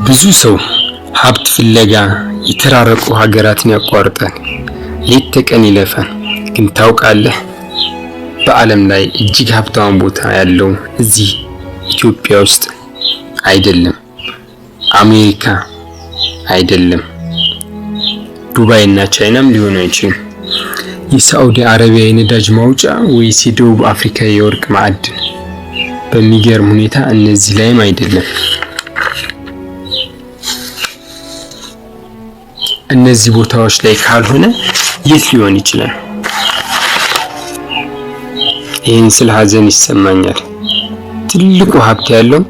ብዙ ሰው ሀብት ፍለጋ የተራረቁ ሀገራትን ያቋርጣል፣ ሌት ተቀን ይለፋል። ግን ታውቃለህ፣ በዓለም ላይ እጅግ ሀብታም ቦታ ያለው እዚህ ኢትዮጵያ ውስጥ አይደለም፣ አሜሪካ አይደለም፣ ዱባይ እና ቻይናም ሊሆን አይችልም፣ የሳዑዲ አረቢያ የነዳጅ ማውጫ ወይስ የደቡብ አፍሪካ የወርቅ ማዕድን። በሚገርም ሁኔታ እነዚህ ላይም አይደለም። እነዚህ ቦታዎች ላይ ካልሆነ የት ሊሆን ይችላል? ይህን ስለ ሀዘን ይሰማኛል። ትልቁ ሀብት ያለው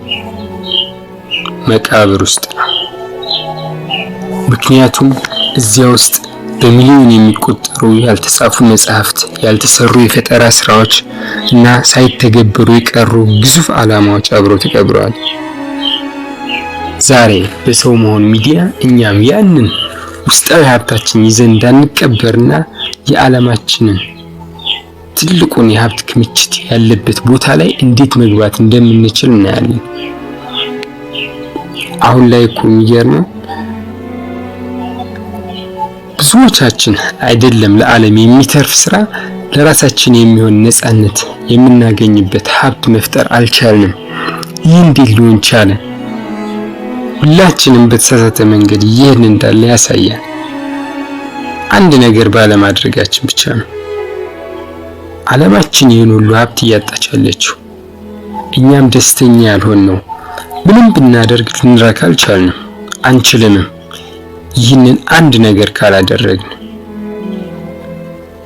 መቃብር ውስጥ ነው። ምክንያቱም እዚያ ውስጥ በሚሊዮን የሚቆጠሩ ያልተጻፉ መጻሕፍት፣ ያልተሰሩ የፈጠራ ስራዎች እና ሳይተገበሩ የቀሩ ግዙፍ ዓላማዎች አብረው ተቀብረዋል። ዛሬ በሰው መሆን ሚዲያ እኛም ያንን ውስጣዊ ሀብታችን ይዘን እንዳንቀበርና የዓለማችንን ትልቁን የሀብት ክምችት ያለበት ቦታ ላይ እንዴት መግባት እንደምንችል እናያለን። አሁን ላይ እኮ የሚገርመው ብዙዎቻችን አይደለም ለዓለም የሚተርፍ ስራ፣ ለራሳችን የሚሆን ነፃነት የምናገኝበት ሀብት መፍጠር አልቻልንም። ይህ እንዴት ሊሆን ቻለ? ሁላችንም በተሳሳተ መንገድ ይህን እንዳለ ያሳያል። አንድ ነገር ባለማድረጋችን ብቻ ነው ዓለማችን ይህን ሁሉ ሀብት እያጣች ያለችው። እኛም ደስተኛ ያልሆነው ምንም ብናደርግ ልንረካ አልቻልንም፣ አንችልንም። ይህንን አንድ ነገር ካላደረግን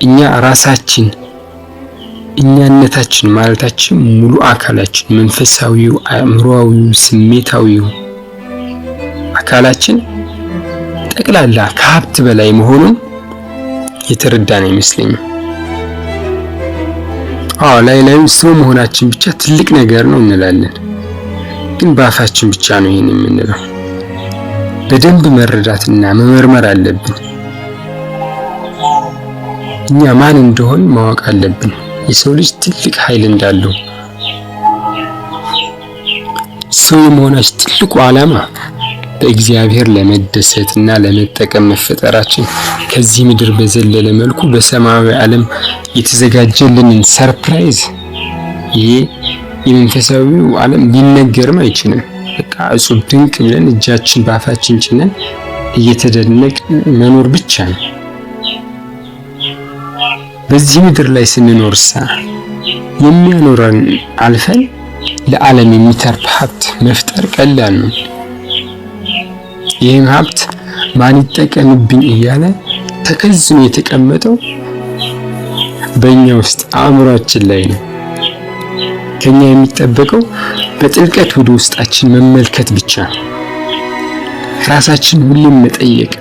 እኛ ራሳችን እኛነታችን ማለታችን ሙሉ አካላችን፣ መንፈሳዊው፣ አእምሮአዊው፣ ስሜታዊው አካላችን ጠቅላላ ከሀብት በላይ መሆኑን የተረዳን አይመስለኝም። ላይ ሰው መሆናችን ብቻ ትልቅ ነገር ነው እንላለን፣ ግን በአፋችን ብቻ ነው ይሄን የምንለው። በደንብ መረዳትና መመርመር አለብን። እኛ ማን እንደሆን ማወቅ አለብን። የሰው ልጅ ትልቅ ኃይል እንዳለው፣ ሰው የመሆናችን ትልቁ ዓላማ በእግዚአብሔር ለመደሰትና ለመጠቀም መፈጠራችን ከዚህ ምድር በዘለለ መልኩ በሰማያዊ ዓለም የተዘጋጀልንን ሰርፕራይዝ ይሄ የመንፈሳዊው ዓለም ሊነገርም አይችልም። በቃ እጹብ ድንቅ ብለን እጃችን በአፋችን ጭነን እየተደነቅን መኖር ብቻ ነው። በዚህ ምድር ላይ ስንኖርሳ የሚያኖረን አልፈን ለዓለም የሚተርፍ ሀብት መፍጠር ቀላል ነው። ይህም ሀብት ማን ይጠቀምብኝ እያለ ተከዝኖ የተቀመጠው በእኛ ውስጥ አእምሯችን ላይ ነው። ከኛ የሚጠበቀው በጥልቀት ወደ ውስጣችን መመልከት ብቻ ነው። ራሳችን ሁሌም መጠየቅ፣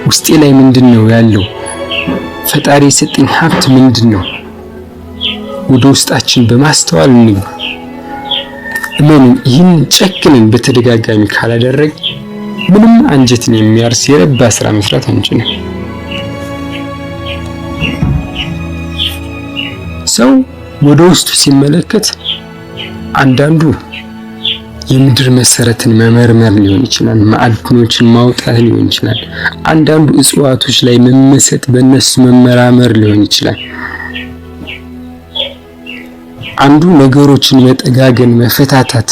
ውስጤ ላይ ምንድነው ያለው? ፈጣሪ የሰጠኝ ሀብት ምንድነው? ወደ ውስጣችን በማስተዋል እንግባ። እመኑን፣ ይህን ጨክነን በተደጋጋሚ ካላደረግ ምንም አንጀትን የሚያርስ የረባ ስራ መስራት አንችልም። ሰው ወደ ውስጡ ሲመለከት አንዳንዱ የምድር መሰረትን መመርመር ሊሆን ይችላል፣ ማዕድኖችን ማውጣት ሊሆን ይችላል። አንዳንዱ እጽዋቶች ላይ መመሰጥ፣ በእነሱ መመራመር ሊሆን ይችላል። አንዱ ነገሮችን መጠጋገን፣ መፈታታት፣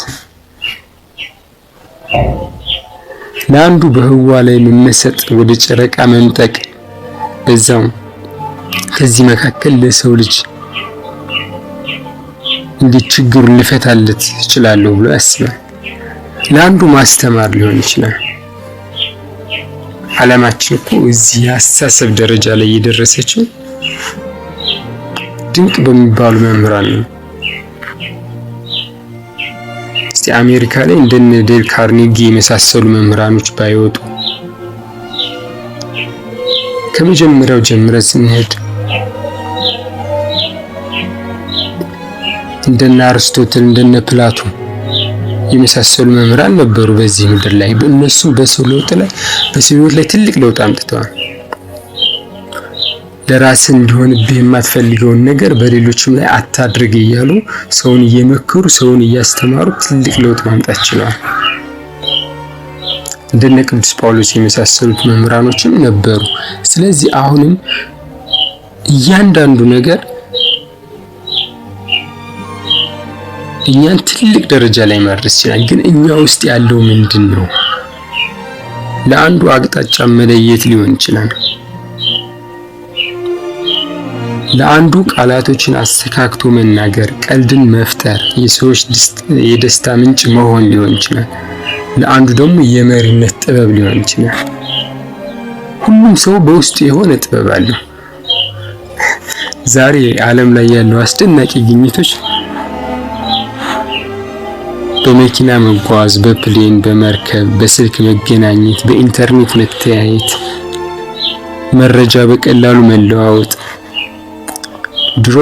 ለአንዱ በህዋ ላይ መመሰጥ፣ ወደ ጨረቃ መምጠቅ። በዛው ከዚህ መካከል ለሰው ልጅ እንዴት ችግሩን ልፈታለት እችላለሁ ብሎ ያስባል። ለአንዱ ማስተማር ሊሆን ይችላል። ዓለማችን እኮ እዚህ አስተሳሰብ ደረጃ ላይ የደረሰችው ድንቅ በሚባሉ መምህራን ነው። እስቲ አሜሪካ ላይ እንደነ ዴል ካርኔጊ የመሳሰሉ መምህራኖች ባይወጡ፣ ከመጀመሪያው ጀምረን ስንሄድ እንደነ አርስቶትል እንደነ ፕላቶ የመሳሰሉ መምህራን ነበሩ በዚህ ምድር ላይ። በእነሱ በሰው ሕይወት ላይ ትልቅ ለውጥ አምጥተዋል። ለራስህ እንዲሆንብህ የማትፈልገውን ነገር በሌሎችም ላይ አታድርግ እያሉ ሰውን እየመከሩ ሰውን እያስተማሩ ትልቅ ለውጥ ማምጣት ችለዋል። እንደነ ቅዱስ ጳውሎስ የመሳሰሉት መምህራኖችም ነበሩ። ስለዚህ አሁንም እያንዳንዱ ነገር እኛን ትልቅ ደረጃ ላይ ማድረስ ይችላል። ግን እኛ ውስጥ ያለው ምንድን ነው? ለአንዱ አቅጣጫ መለየት ሊሆን ይችላል። ለአንዱ ቃላቶችን አስተካክቶ መናገር፣ ቀልድን መፍጠር፣ የሰዎች የደስታ ምንጭ መሆን ሊሆን ይችላል። ለአንዱ ደግሞ የመሪነት ጥበብ ሊሆን ይችላል። ሁሉም ሰው በውስጡ የሆነ ጥበብ አለው። ዛሬ ዓለም ላይ ያለው አስደናቂ ግኝቶች በመኪና መጓዝ፣ በፕሌን፣ በመርከብ፣ በስልክ መገናኘት፣ በኢንተርኔት መተያየት፣ መረጃ በቀላሉ መለዋወጥ። ድሮ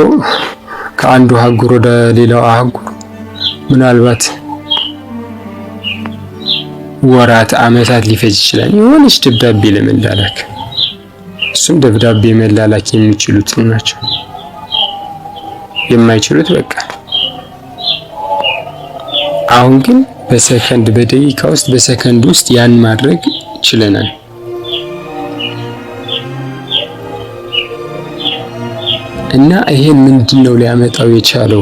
ከአንዱ አህጉር ወደ ሌላው አህጉር ምናልባት ወራት፣ ዓመታት ሊፈጅ ይችላል የሆነች ደብዳቤ ለመላላክ። እሱም ደብዳቤ መላላክ የሚችሉት ናቸው። የማይችሉት በቃ አሁን ግን በሰከንድ በደቂቃ ውስጥ በሰከንድ ውስጥ ያን ማድረግ ችለናል። እና ይሄን ምንድነው ሊያመጣው የቻለው?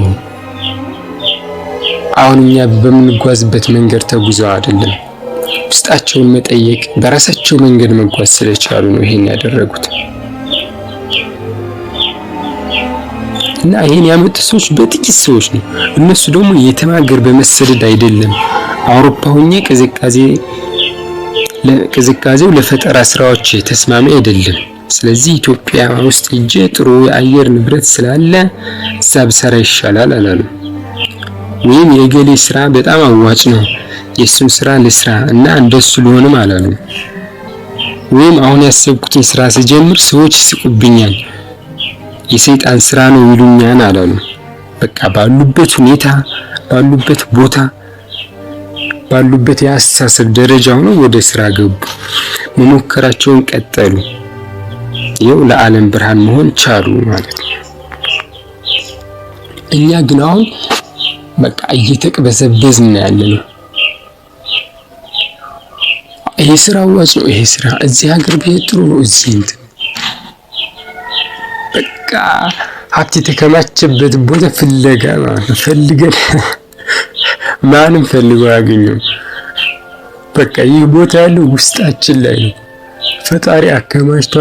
አሁን እኛ በምንጓዝበት መንገድ ተጉዘው አይደለም፣ ውስጣቸውን መጠየቅ በራሳቸው መንገድ መጓዝ ስለቻሉ ነው ይሄን ያደረጉት። እና ይሄን ያመጡት ሰዎች በጥቂት ሰዎች ነው። እነሱ ደግሞ የትም ሀገር በመሰደድ አይደለም። አውሮፓ ሆኜ ቅዝቃዜው ለፈጠራ ስራዎች ተስማሚ አይደለም። ስለዚህ ኢትዮጵያ ውስጥ ሂጄ ጥሩ የአየር ንብረት ስላለ እዛ ብሰራ ይሻላል አላሉ። ወይም የገሌ ስራ በጣም አዋጭ ነው የሱን ስራ ልስራ እና እንደሱ ልሆንም አላሉ። ወይም አሁን ያሰብኩትን ስራ ስጀምር ሰዎች ይስቁብኛል የሰይጣን ስራ ነው ይሉኛል አላሉ። በቃ ባሉበት ሁኔታ፣ ባሉበት ቦታ፣ ባሉበት የአስተሳሰብ ደረጃ ሆነው ወደ ስራ ገቡ፣ መሞከራቸውን ቀጠሉ። ይኸው ለዓለም ብርሃን መሆን ቻሉ ማለት ነው። እኛ ግን አሁን በቃ እየተቅበዘበዝን ያለነው። ይሄ ስራ አዋጭ ነው፣ ይሄ ስራ እዚህ ሀገር ብሄድ ጥሩ ነው፣ እዚህ እንትን በቃ ሀብት የተከማቸበት ቦታ ፍለጋ ማለት ነው። ፈልገን ማንም ፈልጎ ያገኘው በቃ ይህ ቦታ ያለው ውስጣችን ላይ ነው። ፈጣሪ አከማችቶ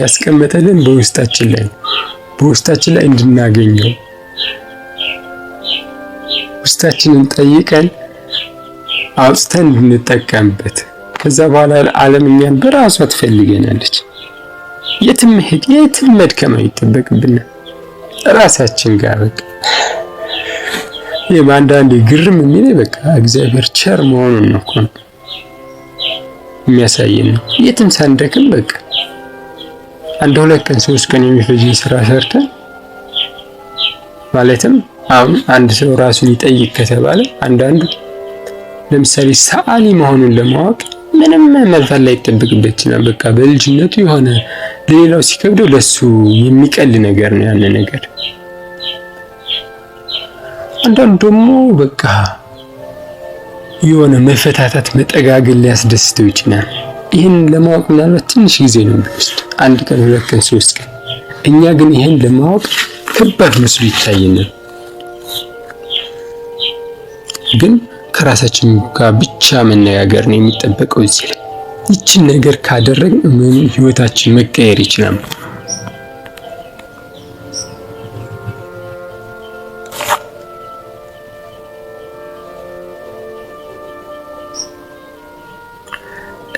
ያስቀመጠልን በውስጣችን ላይ ነው። በውስጣችን ላይ እንድናገኘው ውስጣችንን ጠይቀን አውጥተን እንድንጠቀምበት። ከዛ በኋላ ዓለም እኛን በራሷ ትፈልገናለች። የትም መሄድ የትም መድከም አይጠበቅብንም። ራሳችን ጋር በቃ አንዳንዴ ግርም የሚለኝ በቃ እግዚአብሔር ቸር መሆኑን ነው እኮ የሚያሳየን ነው። የትም ሳንደክም በቃ 1-2 ቀን 3 ቀን የሚፈጅን ስራ ሰርተን ማለትም አሁን አንድ ሰው ራሱን ይጠይቅ ከተባለ አንዳንዱ ለምሳሌ ሰዓሊ መሆኑን ለማወቅ ምንም መልፋት ላይ ይጠብቅበት ይችላል። በቃ በልጅነቱ የሆነ ለሌላው ሲከብደው ለሱ የሚቀል ነገር ነው ያን ነገር። አንዳንዱ ደግሞ በቃ የሆነ መፈታታት መጠጋገል ሊያስደስተው ይችላል። ይህን ለማወቅ ምናልባት ትንሽ ጊዜ ነው የሚወስድ 1 ቀን 2 ቀን 3 ቀን። እኛ ግን ይህን ለማወቅ ከባድ መስሎ ይታየናል። ግን ከራሳችን ጋር ብቻ መነጋገር ነው የሚጠበቀው እዚህ ላይ። ይችን ነገር ካደረግን ምንም ህይወታችን መቀየር ይችላል።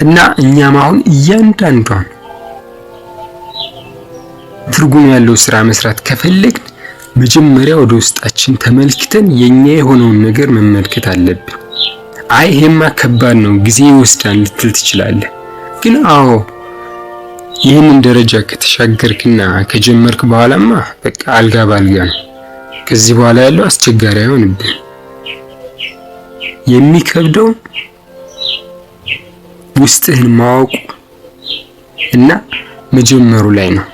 እና እኛም አሁን እያንዳንዷን ትርጉም ያለው ስራ መስራት ከፈለግን መጀመሪያ ወደ ውስጣችን ተመልክተን የኛ የሆነውን ነገር መመልከት አለብን። አይ ይሄማ ከባድ ነው ጊዜ ይወስዳል ልትል ትችላለህ። ግን አዎ ይህንን ደረጃ ከተሻገርክና ከጀመርክ በኋላማ በቃ አልጋ ባልጋ ነው። ከዚህ በኋላ ያለው አስቸጋሪ አይሆንብህም። የሚከብደው ውስጥህን ማወቁ እና መጀመሩ ላይ ነው።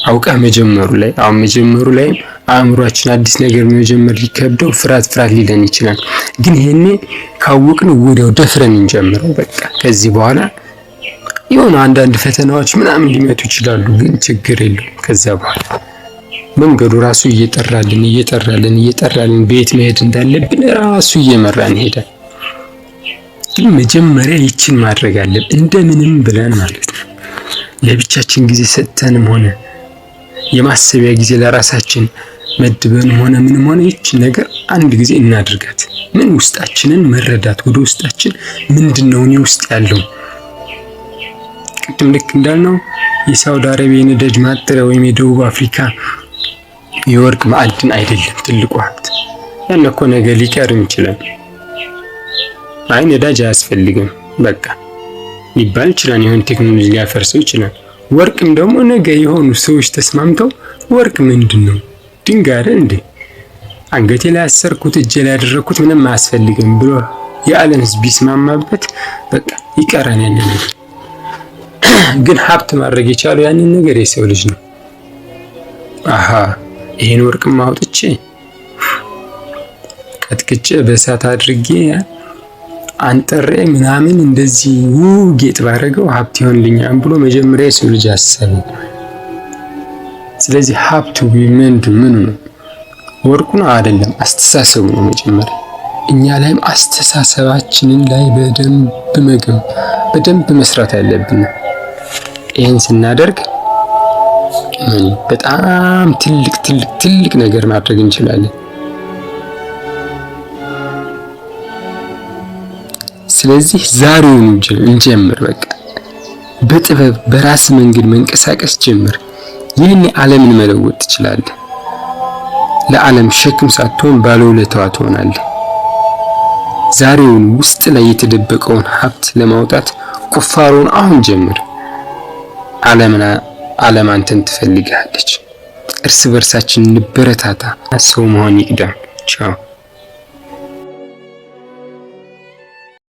አውቀህ መጀመሩ ላይ አሁን መጀመሩ ላይ አእምሯችን አዲስ ነገር መጀመር ሊከብደው ፍርሃት ሊለን ይችላል። ግን ይሄኔ ካወቅን ወዲያው ደፍረን እንጀምረው። በቃ ከዚህ በኋላ የሆነ አንዳንድ ፈተናዎች ምናምን ሊመጡ ይችላሉ፣ ግን ችግር የለውም። ከዛ በኋላ መንገዱ ራሱ እየጠራልን ቤት መሄድ እንዳለብን ራሱ እየመራን ይሄዳል። ግን መጀመሪያ ይችን ማድረግ አለብን እንደምንም ብለን ማለት ነው። ለብቻችን ጊዜ ሰጥተንም ሆነ የማሰቢያ ጊዜ ለራሳችን መድበንም ሆነ ምንም ሆነ ይችን ነገር አንድ ጊዜ እናድርጋት። ምን ውስጣችንን መረዳት፣ ወደ ውስጣችን ምንድነው እኔ ውስጥ ያለው። ቅድም ልክ እንዳልነው የሳውዲ አረቢያ የነዳጅ ማጣሪያ ወይም የደቡብ አፍሪካ የወርቅ ማዕድን አይደለም ትልቁ ሀብት። ያን እኮ ነገር ሊቀርም ይችላል። አይ ነዳጅ አያስፈልግም በቃ ሊባል ይችላል። የሆነ ቴክኖሎጂ ሊያፈርሰው ይችላል። ወርቅም ደግሞ ነገ የሆኑ ሰዎች ተስማምተው ወርቅ ምንድነው ድንጋይ አይደል እንዴ አንገቴ ላይ ያሰርኩት እጄ ላይ ያደረኩት ምንም አያስፈልግም ብሎ የዓለም ሕዝብ ቢስማማበት በቃ ይቀራል ያንን ነገር። ግን ሀብት ማድረግ የቻለው ያንን ነገር የሰው ልጅ ነው። አሃ ይሄን ወርቅም አውጥቼ ቀጥቅጬ በእሳት አድርጌ አንጠሬ ምናምን እንደዚህ ጌጥ ባረገው ሀብት ይሆንልኛል ብሎ መጀመሪያ የሰው ልጅ አሰበ። ስለዚህ ሀብቱ ምን ነው? ወርቁ ነው አይደለም፣ አስተሳሰቡ ነው መጀመሪያ። እኛ ላይም አስተሳሰባችንን ላይ በደንብ መስራት ያለብን። ይህን ስናደርግ በጣም ትልቅ ነገር ማድረግ እንችላለን። ስለዚህ ዛሬውን እንጀምር። በቃ በጥበብ በራስ መንገድ መንቀሳቀስ ጀምር። ይህን ዓለምን መለወጥ ትችላለህ። ለዓለም ሸክም ሳትሆን ባለውለታዋ ትሆናለህ። ዛሬውን ውስጥ ላይ የተደበቀውን ሀብት ለማውጣት ቁፋሮውን አሁን ጀምር። ዓለም አንተን ትፈልጋለች። እርስ በርሳችን እንበረታታ። ሰው መሆን ይቅደም። ቻው።